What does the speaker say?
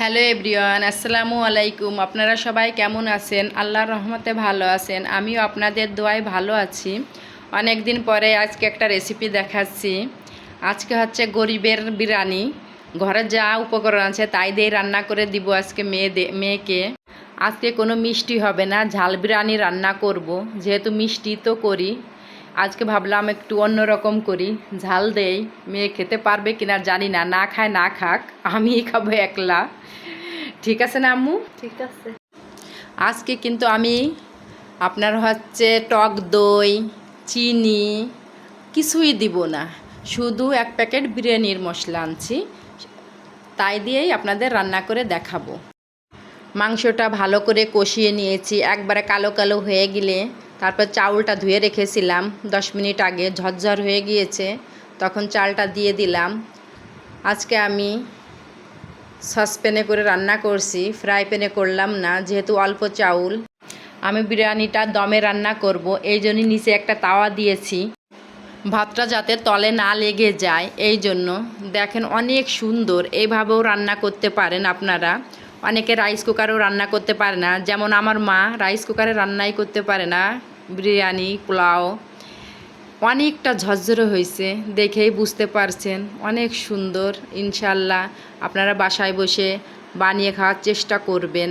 Hello everyone, আসসালামু আলাইকুম। আপনারা সবাই কেমন আছেন? আল্লাহর রহমতে ভালো আছেন। আমিও আপনাদের দোয়ায় ভালো আছি। অনেক দিন পরে আজকে একটা রেসিপি দেখাচ্ছি। আজকে হচ্ছে গরিবের বিরিয়ানি। ঘরে যা উপকরণ আছে তাই দিয়ে রান্না করে দিব আজকে মেয়েকে। আজকে কোনো মিষ্টি হবে না, ঝাল বিরিয়ানি রান্না করব। যেহেতু মিষ্টি তো করি, আজকে ভাবলাম একটু অন্যরকম করি, ঝাল দেই। মেয়ে খেতে পারবে কিনা জানি না, না খায় না খাক, আমিই খাবো একলা। ঠিক আছে না আম্মু? ঠিক আছে। আজকে কিন্তু আমি আপনার হচ্ছে টক দই, চিনি কিছুই দিব না, শুধু এক প্যাকেট বিরিয়ানির মশলা আনছি, তাই দিয়েই আপনাদের রান্না করে দেখাবো। মাংসটা ভালো করে কষিয়ে নিয়েছি, একবারে কালো কালো হয়ে গেলে তারপর চাউলটা ধুয়ে রেখেছিলাম 10 মিনিট আগে, ঝরঝর হয়ে গিয়েছে, তখন চালটা দিয়ে দিলাম। আজকে আমি সসপ্যানে করে রান্না করছি, ফ্রাই প্যানে করলাম না, যেহেতু অল্প চাউল। আমি বিরিয়ানিটা দমে রান্না করব, এই জন্যই নিচে একটা তাওয়া দিয়েছি, ভাতটা যাতে তলে না লেগে যায় এই জন্য। দেখেন অনেক সুন্দর, এইভাবেও রান্না করতে পারেন আপনারা। অনেকে রাইস কুকারেও রান্না করতে পারে না, যেমন আমার মা রাইস কুকারে রান্নাই করতে পারে না বিরিয়ানি, পোলাও। অনেকটা ঝরঝরে হয়েছে, দেখেই বুঝতে পারছেন, অনেক সুন্দর। ইনশাল্লাহ আপনারা বাসায় বসে বানিয়ে খাওয়ার চেষ্টা করবেন।